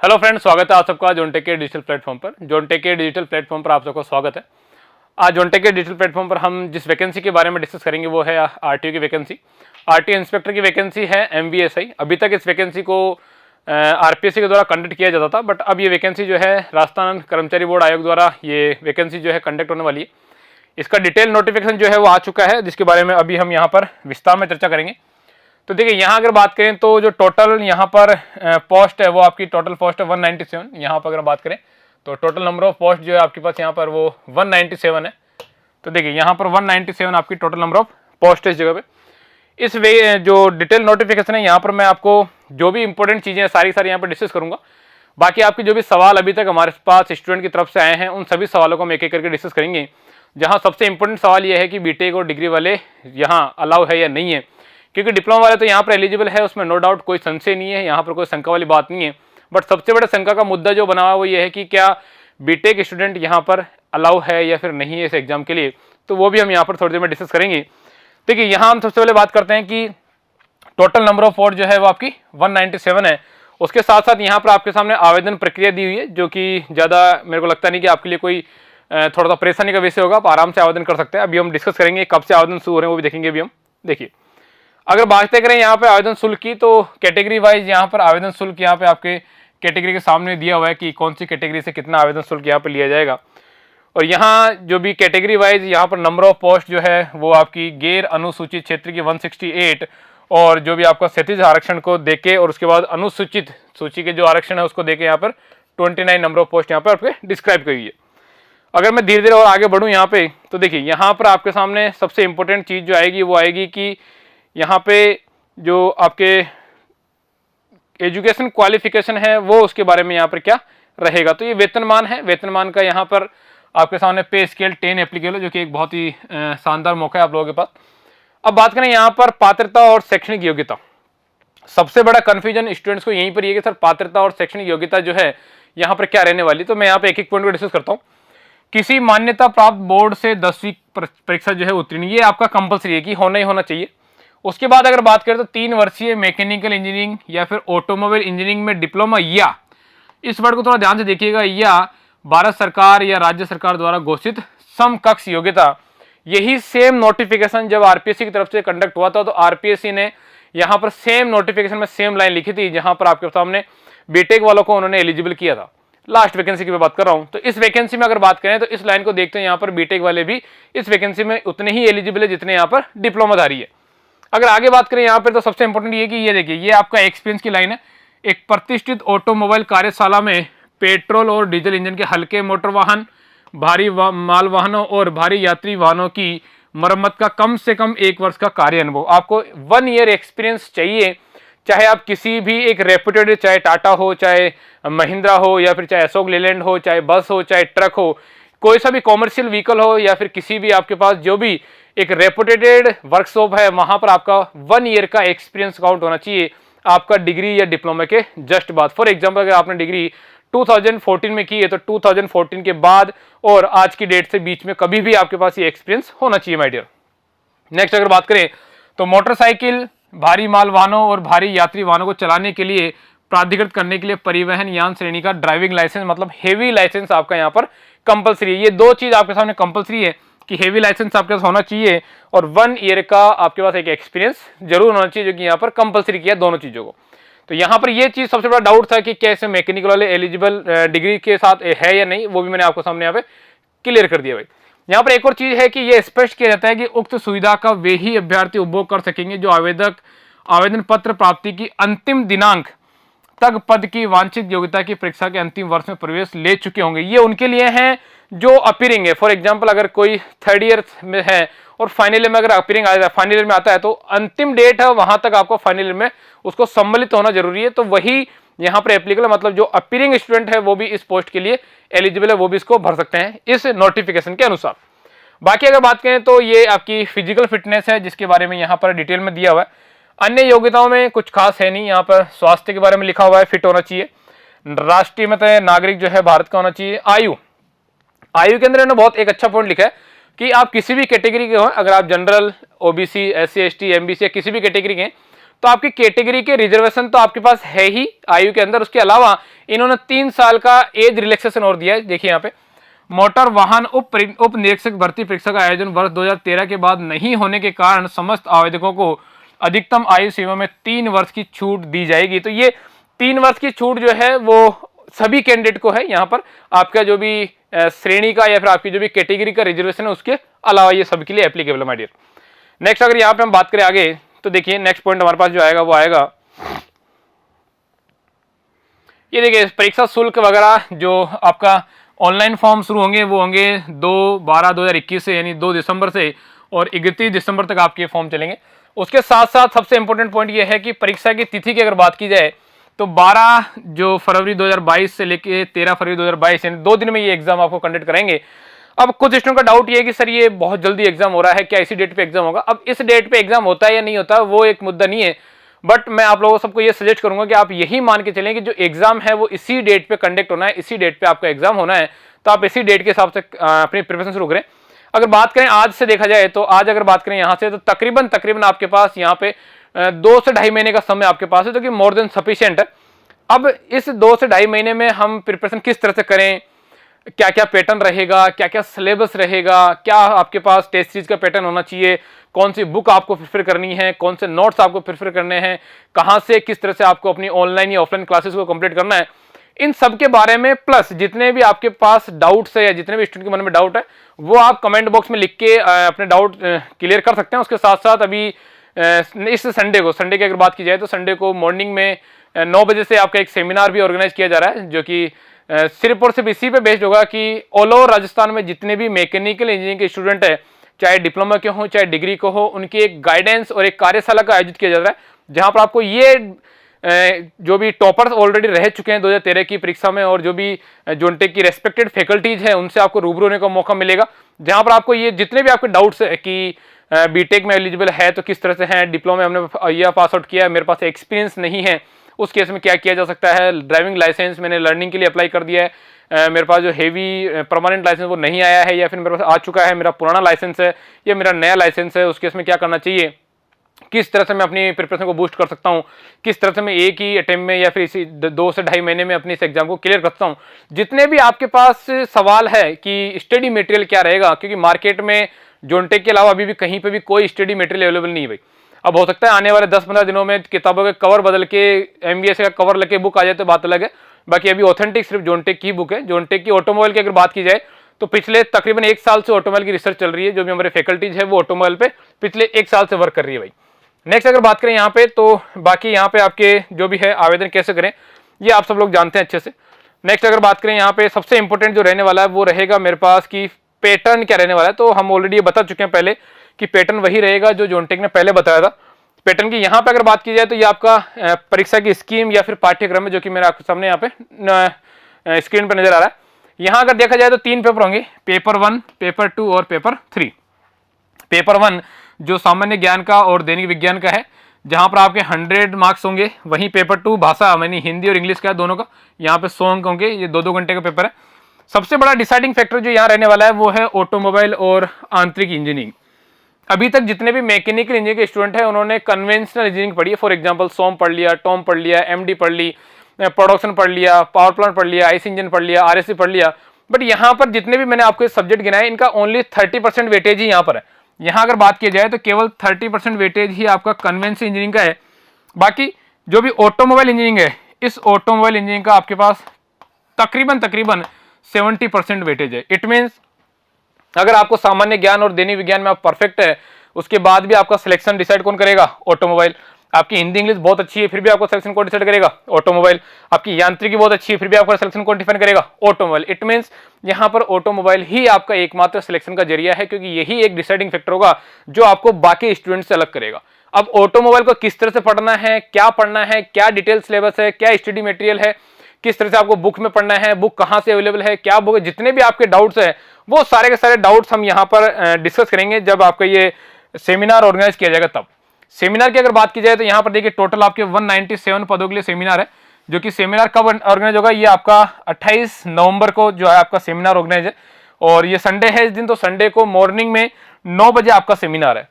Hello friends, स्वागत है आप सबका जोनटेक के डिजिटल प्लेटफॉर्म पर। जोनटेक के डिजिटल प्लेटफॉर्म पर आप सबका स्वागत है। आज जोनटेक के डिजिटल प्लेटफॉर्म पर हम जिस वैकेंसी के बारे में डिस्कस करेंगे वो है आरटीओ की वैकेंसी। आरटीओ इंस्पेक्टर की वैकेंसी है एमवीएसआई। अभी तक इस वैकेंसी को आरपीएससी के द्वारा कंडक्ट किया जाता था, बट अब ये वैकेंसी जो है राजस्थान कर्मचारी बोर्ड आयोग द्वारा ये वैकेंसी जो है कंडक्ट होने वाली है। इसका डिटेल नोटिफिकेशन जो है वो आ चुका है, जिसके बारे में अभी हम यहाँ पर विस्तार में चर्चा करेंगे। तो देखिए, यहाँ अगर बात करें तो जो टोटल यहाँ पर पोस्ट है वो आपकी टोटल पोस्ट है 197। यहाँ पर अगर बात करें तो टोटल नंबर ऑफ पोस्ट जो है आपके पास यहाँ पर वो 197 है। तो देखिए, यहाँ पर 197 आपकी टोटल नंबर ऑफ पोस्ट है इस जगह पे। इस वे जो डिटेल नोटिफिकेशन है यहाँ पर मैं आपको जो भी इंपॉर्टेंट चीज़ें हैं सारी यहाँ पर डिस्कस करूँगा। बाकी आपके जो भी सवाल अभी तक हमारे पास स्टूडेंट की तरफ से आए हैं उन सभी सवालों को हम एक एक करके डिस्कस करेंगे। जहाँ सबसे इंपॉर्टेंट सवाल ये है कि बीटेक और डिग्री वाले यहाँ अलाउ है या नहीं है, क्योंकि डिप्लोमा वाले तो यहाँ पर एलिजिबल है, उसमें नो डाउट कोई संशय नहीं है, यहाँ पर कोई शंका वाली बात नहीं है। बट सबसे बड़ा शंका का मुद्दा जो बना हुआ वो ये है कि क्या बीटेक स्टूडेंट यहाँ पर अलाउ है या फिर नहीं है इस एग्जाम के लिए। तो वो भी हम यहाँ पर थोड़ी देर में डिस्कस करेंगे। देखिए, यहाँ हम सबसे पहले बात करते हैं कि टोटल नंबर ऑफ पोस्ट जो है वो आपकी 197 है। उसके साथ साथ यहाँ पर आपके सामने आवेदन प्रक्रिया दी हुई है, जो कि ज़्यादा मेरे को लगता नहीं कि आपके लिए कोई थोड़ा सा परेशानी का विषय होगा। आप आराम से आवेदन कर सकते हैं। अभी हम डिस्कस करेंगे कब से आवेदन शुरू हो रहे हैं वो भी देखेंगे अभी हम। देखिए, अगर बात करें यहाँ पे आवेदन शुल्क की, तो कैटेगरी वाइज यहाँ पर आवेदन शुल्क यहाँ पे आपके कैटेगरी के सामने दिया हुआ है कि कौन सी कैटेगरी से कितना आवेदन शुल्क यहाँ पे लिया जाएगा। और यहाँ जो भी कैटेगरी वाइज यहाँ पर नंबर ऑफ पोस्ट जो है वो आपकी गैर अनुसूचित क्षेत्र की 168, और जो भी आपका 37 आरक्षण को देके और उसके बाद अनुसूचित सूची के जो आरक्षण है उसको देके यहाँ पर 29 नंबर ऑफ पोस्ट यहाँ पर आपके डिस्क्राइब की हुई है। अगर मैं धीरे धीरे और आगे बढ़ूँ यहाँ पे, तो देखिए यहाँ पर आपके सामने सबसे इंपॉर्टेंट चीज़ जो आएगी वो आएगी कि यहाँ पे जो आपके एजुकेशन क्वालिफिकेशन है वो उसके बारे में यहाँ पर क्या रहेगा। तो ये वेतनमान है। वेतनमान का यहाँ पर आपके सामने पे स्केल 10 एप्लीकेबल है, जो कि एक बहुत ही शानदार मौका है आप लोगों के पास। अब बात करें यहाँ पर पात्रता और शैक्षणिक योग्यता। सबसे बड़ा कन्फ्यूजन स्टूडेंट्स को यहीं पर ये कि सर पात्रता और शैक्षणिक योग्यता जो है यहाँ पर क्या रहने वाली। तो मैं यहाँ पे एक एक पॉइंट को डिस्कस करता हूँ। किसी मान्यता प्राप्त बोर्ड से 10वीं परीक्षा जो है उत्तीर्ण, ये आपका कंपल्सरी है कि होना ही होना चाहिए। उसके बाद अगर बात करें तो 3 वर्षीय मैकेनिकल इंजीनियरिंग या फिर ऑटोमोबाइल इंजीनियरिंग में डिप्लोमा, या इस वर्ड को थोड़ा ध्यान से देखिएगा, या भारत सरकार या राज्य सरकार द्वारा घोषित समकक्ष योग्यता। यही सेम नोटिफिकेशन जब आरपीएससी की तरफ से कंडक्ट हुआ था तो आरपीएससी ने यहाँ पर सेम नोटिफिकेशन में सेम लाइन लिखी थी, जहां पर आपके सामने बीटेक वालों को उन्होंने एलिजिबल किया था। लास्ट वैकेंसी की मैं बात कर रहा हूं। तो इस वैकेंसी में अगर बात करें तो इस लाइन को देखते हैं, यहाँ पर बीटेक वाले भी इस वैकेंसी में उतने ही एलिजिबल है जितने यहाँ पर डिप्लोमाधारी है। अगर आगे बात करें यहाँ पर तो सबसे इंपॉर्टेंट ये कि ये देखिए, ये आपका एक्सपीरियंस की लाइन है। एक प्रतिष्ठित ऑटोमोबाइल कार्यशाला में पेट्रोल और डीजल इंजन के हल्के मोटर वाहन, भारी माल वाहनों और भारी यात्री वाहनों की मरम्मत का कम से कम 1 वर्ष का कार्य अनुभव। आपको 1 ईयर एक्सपीरियंस चाहिए, चाहे आप किसी भी एक रेप्यूटेड, चाहे टाटा हो, चाहे महिंद्रा हो, या फिर चाहे अशोक लेलैंड हो, चाहे बस हो, चाहे ट्रक हो, कोई सा भी कॉमर्शियल व्हीकल हो, या फिर किसी भी आपके पास जो भी एक रेप्यूटेड वर्कशॉप है, वहां पर आपका 1 ईयर का एक्सपीरियंस काउंट होना चाहिए आपका डिग्री या डिप्लोमा के जस्ट बाद। फॉर एग्जांपल, अगर आपने डिग्री 2014 में की है तो 2014 के बाद और आज की डेट से बीच में कभी भी आपके पास ये एक्सपीरियंस होना चाहिए माय डियर। नेक्स्ट अगर बात करें तो मोटरसाइकिल, भारी माल वाहनों और भारी यात्री वाहनों को चलाने के लिए प्राधिकृत करने के लिए परिवहन यान श्रेणी का ड्राइविंग लाइसेंस, मतलब हेवी लाइसेंस आपका यहाँ पर कंपलसरी है। ये 2 चीज आपके सामने कंपलसरी है कि हेवी लाइसेंस आपके पास होना चाहिए और 1 ईयर का आपके पास एक एक्सपीरियंस जरूर होना चाहिए, जो कि यहाँ पर कंपलसरी किया दोनों चीजों को। तो यहाँ पर ये चीज सबसे बड़ा डाउट था कि कैसे मैकेनिकल वाले एलिजिबल डिग्री के साथ है या नहीं, वो भी मैंने आपको सामने यहाँ पे क्लियर कर दिया भाई। यहाँ पर एक और चीज है कि ये स्पष्ट किया जाता है कि उक्त सुविधा का वे ही अभ्यर्थी उपभोग कर सकेंगे जो आवेदन पत्र प्राप्ति की अंतिम दिनांक तक पद की वांछित योग्यता की परीक्षा के अंतिम वर्ष में प्रवेश ले चुके होंगे। ये उनके लिए हैं जो अपीयरिंग है। फॉर एग्जांपल, अगर कोई 3rd ईयर में है और फाइनल ईयर में अगर अपीयरिंग आ जाए, फाइनल ईयर में आता है, तो अंतिम डेट है वहां तक आपको फाइनल ईयर में उसको सम्मिलित होना जरूरी है। तो वही यहाँ पर एप्लीकेबल, मतलब जो अपीयरिंग स्टूडेंट है वो भी इस पोस्ट के लिए एलिजिबल है, वो भी इसको भर सकते हैं इस नोटिफिकेशन के अनुसार। बाकी अगर बात करें तो ये आपकी फिजिकल फिटनेस है, जिसके बारे में यहाँ पर डिटेल में दिया हुआ है। अन्य योग्यताओं में कुछ खास है नहीं। यहाँ पर स्वास्थ्य के बारे में लिखा हुआ है, फिट होना चाहिए। राष्ट्रीय मतलब नागरिक जो है भारत का होना चाहिए। आयु के अंदर इन्होंने बहुत एक अच्छा पॉइंट लिखा है कि आप किसी भी कैटेगरी के हो, अगर आप general, OBC, SC ST, MBC या किसी भी कैटेगरी के हैं, तो आपकी कैटेगरी के रिजर्वेशन तो आपके पास है ही आयु के अंदर, उसके अलावा इन्होंने 3 साल का एज रिलैक्सेशन और दिया है। देखिए यहाँ पे मोटर वाहन उप निरीक्षक भर्ती परीक्षा का आयोजन वर्ष 2013 के बाद नहीं होने के कारण समस्त आवेदकों को अधिकतम आयु सीमा में 3 वर्ष की छूट दी जाएगी। तो ये 3 वर्ष की छूट जो है वो सभी कैंडिडेट को है। यहाँ पर आपका जो भी श्रेणी का या फिर आपकी जो भी कैटेगरी का रिजर्वेशन है उसके अलावा ये सबके लिए एप्लीकेबल है माय डियर। नेक्स्ट अगर यहाँ पे हम बात करें आगे, तो देखिए नेक्स्ट पॉइंट हमारे पास जो आएगा वो आएगा, ये देखिए परीक्षा शुल्क वगैरह जो आपका ऑनलाइन फॉर्म शुरू होंगे वो होंगे 2/12/2021 से, यानी 2 दिसंबर से, और 31 दिसंबर तक आपके फॉर्म चलेंगे। उसके साथ साथ सबसे इंपॉर्टेंट पॉइंट ये है कि परीक्षा की तिथि की अगर बात की जाए तो 12 जो फरवरी 2022 से लेके 13 फरवरी 2022, यानी 2 दिन में ये एग्जाम आपको कंडक्ट करेंगे। अब कुछ स्टूडेंट का डाउट ये है कि सर ये बहुत जल्दी एग्जाम हो रहा है, क्या इसी डेट पे एग्जाम होगा? अब इस डेट पे एग्जाम होता है या नहीं होता वो एक मुद्दा नहीं है, बट मैं आप लोगों सबको ये सजेस्ट करूंगा कि आप यही मान के चलें कि जो एग्जाम है वो इसी डेट पे कंडक्ट होना है, इसी डेट पे आपका एग्जाम होना है, तो आप इसी डेट के हिसाब से अपनी प्रिपरेशन शुरू करें। अगर बात करें आज से देखा जाए तो आज अगर बात करें यहाँ से तो तकरीबन आपके पास यहाँ पे 2 से ढाई महीने का समय आपके पास है, जो कि मोर देन सफिशिएंट है। अब इस 2 से ढाई महीने में हम प्रिपरेशन किस तरह से करें, क्या क्या पैटर्न रहेगा, क्या क्या सिलेबस रहेगा, क्या आपके पास टेस्ट सीरीज का पैटर्न होना चाहिए, कौन सी बुक आपको प्रेफर करनी है, कौन से नोट्स आपको प्रेफर करने हैं, कहाँ से किस तरह से आपको अपनी ऑनलाइन या ऑफलाइन क्लासेस को कंप्लीट करना है, इन सब के बारे में प्लस जितने भी आपके पास डाउट्स है या जितने भी स्टूडेंट के मन में डाउट है वो आप कमेंट बॉक्स में लिख के अपने डाउट क्लियर कर सकते हैं। उसके साथ साथ अभी इस संडे की अगर बात की जाए तो संडे को मॉर्निंग में 9 बजे से आपका एक सेमिनार भी ऑर्गेनाइज किया जा रहा है, जो कि सिर्फ और सिर्फ इसी पे बेस्ड होगा कि ऑल ओवर राजस्थान में जितने भी मैकेनिकल इंजीनियरिंग के स्टूडेंट है, चाहे डिप्लोमा के हो चाहे डिग्री को हो, उनकी एक गाइडेंस और एक कार्यशाला का आयोजित किया जा रहा है, जहां पर आपको ये जो भी टॉपर्स ऑलरेडी रह चुके हैं 2013 की परीक्षा में और जो भी जोनटेक की रेस्पेक्टेड फैकल्टीज है उनसे आपको रूबरू होने का मौका मिलेगा, जहां पर आपको ये जितने भी आपके डाउट्स है कि बीटेक में एलिजिबल है तो किस तरह से है, डिप्लोमा में हमने ईयर पास आउट किया है, मेरे पास एक्सपीरियंस नहीं है, उस केस में क्या किया जा सकता है, ड्राइविंग लाइसेंस मैंने लर्निंग के लिए अप्लाई कर दिया है, मेरे पास जो हेवी परमानेंट लाइसेंस वो नहीं आया है या फिर मेरे पास आ चुका है, मेरा पुराना लाइसेंस है या मेरा नया लाइसेंस है, उस केस में क्या करना चाहिए, किस तरह से मैं अपनी प्रिपरेशन को बूस्ट कर सकता हूं, किस तरह से मैं एक ही अटेम्प्ट में या फिर इसी 2 से ढाई महीने में अपने इस एग्जाम को क्लियर कर सकता हूं। जितने भी आपके पास सवाल है कि स्टडी मटेरियल क्या रहेगा, क्योंकि मार्केट में जोनटेक के अलावा अभी भी कहीं पे भी कोई स्टडी मटेरियल अवेलेबल नहीं है भाई। अब हो सकता है आने वाले 10-15 दिनों में किताबों के कवर बदल के MBA का कवर लेके बुक आ जाए तो बात अलग है, बाकी अभी ऑथेंटिक सिर्फ जोनटेक की बुक है। जोनटेक की ऑटोमोबाइल की अगर बात की जाए तो पिछले तकरीबन 1 साल से ऑटोमोबाइल की रिसर्च चल रही है, जो भी हमारे फैकल्टीज है वो ऑटोमोबाइल पे पिछले 1 साल से वर्क कर रही है भाई। नेक्स्ट अगर बात करें यहाँ पे तो बाकी यहाँ पे आपके जो भी है आवेदन कैसे करें ये आप सब लोग जानते हैं अच्छे से। नेक्स्ट अगर बात करें यहाँ पे सबसे इंपॉर्टेंट जो रहने वाला है वो रहेगा मेरे पास कि पैटर्न क्या रहने वाला है, तो हम ऑलरेडी ये बता चुके हैं पहले कि पैटर्न वही रहेगा जो जोनटेक ने पहले बताया था। पैटर्न की यहाँ पे अगर बात की जाए तो ये आपका परीक्षा की स्कीम या फिर पाठ्यक्रम है, जो कि मेरे आपके सामने यहाँ पे स्क्रीन पर नजर आ रहा है। यहाँ अगर देखा जाए तो 3 पेपर होंगे, पेपर 1, पेपर 2 और पेपर 3। पेपर 1 जो सामान्य ज्ञान का और दैनिक विज्ञान का है, जहां पर आपके 100 मार्क्स होंगे। वहीं पेपर 2 भाषा यानी हिंदी और इंग्लिश का दोनों का, यहाँ पे 100 अंक होंगे। ये 2-2 घंटे का पेपर है। सबसे बड़ा डिसाइडिंग फैक्टर जो यहाँ रहने वाला है वो है ऑटोमोबाइल और आंतरिक इंजीनियरिंग। अभी तक जितने भी मैकेनिकल इंजीनियरिंग के स्टूडेंट हैं उन्होंने कन्वेंशनल इंजीनियरिंग पढ़ी है, फॉर एग्जाम्पल सोम पढ़ लिया, टॉम पढ़ लिया, MD पढ़ ली, प्रोडक्शन पढ़ लिया, पावर प्लांट पढ़ लिया, आईसी इंजन पढ़ लिया, RSC पढ़ लिया। बट यहाँ पर जितने भी मैंने आपको सब्जेक्ट गिनाए इनका ओनली 30% वेटेज ही यहाँ पर है। यहाँ अगर बात की जाए तो केवल 30% वेटेज ही आपका कन्वेंशनल इंजीनियरिंग का है। बाकी जो भी ऑटोमोबाइल इंजीनियरिंग है, इस ऑटोमोबाइल इंजीनियरिंग का आपके पास तकरीबन 70% वेटेज है। इट मीन्स अगर आपको सामान्य ज्ञान और दैनिक विज्ञान में आप परफेक्ट है, उसके बाद भी आपका सिलेक्शन डिसाइड कौन करेगा? ऑटोमोबाइल। आपकी हिंदी इंग्लिश बहुत अच्छी है फिर भी आपको सिलेक्शन कौन डिसाइड करेगा? ऑटोमोबाइल। आपकी यांत्रिकी बहुत अच्छी है फिर भी आपका सिलेक्शन कौन डिफाइन करेगा? ऑटोमोबाइल। इट मीन्स यहाँ पर ऑटोमोबाइल ही आपका एकमात्र सिलेक्शन का जरिया है, क्योंकि यही एक डिसाइडिंग फैक्टर होगा जो आपको बाकी स्टूडेंट से अलग करेगा। अब ऑटोमोबाइल को किस तरह से पढ़ना है, क्या डिटेल सिलेबस है, क्या स्टडी मटेरियल है, किस तरह से आपको बुक में पढ़ना है, बुक कहाँ से अवेलेबल है, क्या बुक है, जितने भी आपके डाउट्स है वो सारे के सारे डाउट्स हम यहाँ पर डिस्कस करेंगे जब आपका ये सेमिनार ऑर्गेनाइज किया जाएगा तब। सेमिनार की अगर बात की जाए तो यहाँ पर देखिए टोटल आपके 197 पदों के लिए सेमिनार है, जो कि सेमिनार कब ऑर्गेनाइज होगा? ये आपका 28 नवंबर को जो है आपका सेमिनार ऑर्गेनाइज है, और ये संडे है इस दिन, तो संडे को मॉर्निंग में 9 बजे आपका सेमिनार है।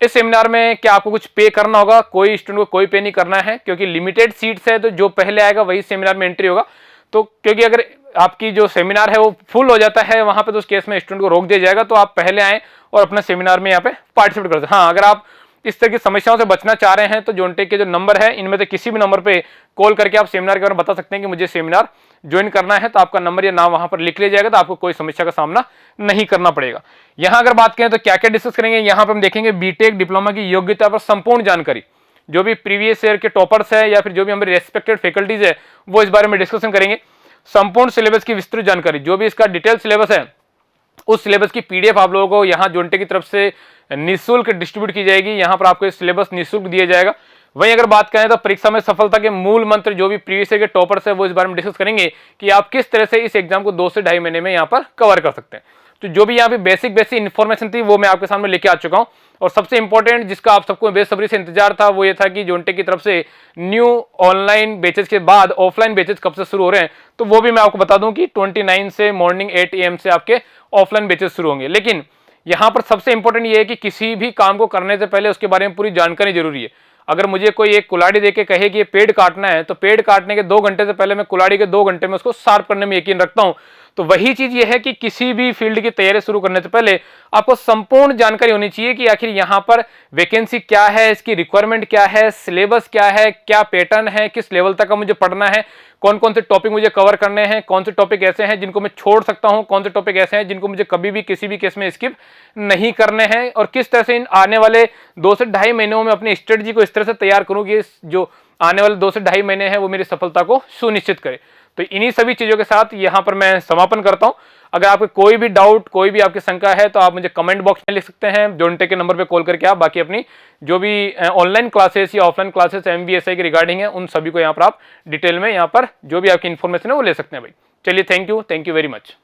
इस सेमिनार में क्या आपको कुछ पे करना होगा? कोई स्टूडेंट को कोई पे नहीं करना है, क्योंकि लिमिटेड सीट्स है, तो जो पहले आएगा वही सेमिनार में एंट्री होगा। तो क्योंकि अगर आपकी जो सेमिनार है वो फुल हो जाता है वहां पे, तो उस केस में स्टूडेंट को रोक दिया जाएगा। तो आप पहले आए और अपना सेमिनार में यहाँ पे पार्टिसिपेट करते हैं। हाँ, अगर आप इस तरह की समस्याओं से बचना चाह रहे हैं तो जोनटेक के जो नंबर है इनमें से किसी भी नंबर पे कॉल करके आप सेमिनार के बारे में बता सकते हैं कि मुझे सेमिनार ज्वाइन करना है, तो आपका नंबर या नाम वहां पर लिख लिया जाएगा, तो आपको कोई समस्या का सामना नहीं करना पड़ेगा। यहां अगर बात करें तो क्या क्या डिस्कस करेंगे, यहां पर हम देखेंगे बीटेक डिप्लोमा की योग्यता पर संपूर्ण जानकारी, जो भी प्रीवियस ईयर के टॉपर्स है या फिर जो भी हमारे रेस्पेक्टेड फैकल्टीज है वो इस बारे में डिस्कशन करेंगे। संपूर्ण सिलेबस की विस्तृत जानकारी, जो भी इसका डिटेल सिलेबस है उस सिलेबस की पीडीएफ आप लोगों को यहाँ जोनटेक की तरफ से निःशुल्क डिस्ट्रीब्यूट की जाएगी। यहाँ पर आपको ये सिलेबस निःशुल्क दिया जाएगा। वहीं अगर बात करें तो परीक्षा में सफलता के मूल मंत्र, जो भी प्रीवियस ईयर के टॉपर्स है वो इस बारे में डिस्कस करेंगे कि आप किस तरह से इस एग्जाम को 2 से 2.5 महीने में यहाँ पर कवर कर सकते हैं। तो जो भी यहाँ पे बेसिक इन्फॉर्मेशन थी वो मैं आपके सामने लेके आ चुका हूँ। और सबसे इंपॉर्टेंट जिसका आप सबको बेसब्री से इंतजार था वो ये था कि जोनटेक की तरफ से न्यू ऑनलाइन बैचेस के बाद ऑफलाइन बैचेस कब से शुरू हो रहे हैं, तो वो भी मैं आपको बता दूं कि 29 से मॉर्निंग 8 AM से आपके ऑफलाइन बैचेस शुरू होंगे। लेकिन यहाँ पर सबसे इंपॉर्टेंट ये है कि किसी भी काम को करने से पहले उसके बारे में पूरी जानकारी जरूरी है। अगर मुझे कोई एक कुल्हाड़ी देके कहे कि ये पेड़ काटना है, तो पेड़ काटने के 2 घंटे से पहले मैं कुल्हाड़ी के 2 घंटे में उसको शार्प करने में यकीन रखता हूं। तो वही चीज ये है कि किसी भी फील्ड की तैयारी शुरू करने से पहले आपको संपूर्ण जानकारी होनी चाहिए कि आखिर यहाँ पर वैकेंसी क्या है, इसकी रिक्वायरमेंट क्या है, सिलेबस क्या है, क्या पैटर्न है, किस लेवल तक का मुझे पढ़ना है, कौन कौन से टॉपिक मुझे कवर करने हैं, कौन से टॉपिक ऐसे हैं जिनको मैं छोड़ सकता हूं, कौन से टॉपिक ऐसे हैं जिनको मुझे कभी भी किसी भी केस में स्किप नहीं करने हैं, और किस तरह से इन आने वाले 2 से 2.5 महीनों में अपनी स्ट्रेटजी को इस तरह से तैयार करूं कि जो आने वाले 2 से 2.5 महीने हैं वो मेरी सफलता को सुनिश्चित करे। तो इन्हीं सभी चीजों के साथ यहां पर मैं समापन करता हूं। अगर आपको कोई भी डाउट, कोई भी आपकी शंका है तो आप मुझे कमेंट बॉक्स में लिख सकते हैं, जोनटेक के नंबर पे कॉल करके आप बाकी अपनी जो भी ऑनलाइन क्लासेस या ऑफलाइन क्लासेस MBSI की रिगार्डिंग है उन सभी को यहाँ पर आप डिटेल में यहाँ पर जो भी आपकी इन्फॉर्मेशन है वो ले सकते हैं भाई। चलिए, थैंक यू वेरी मच।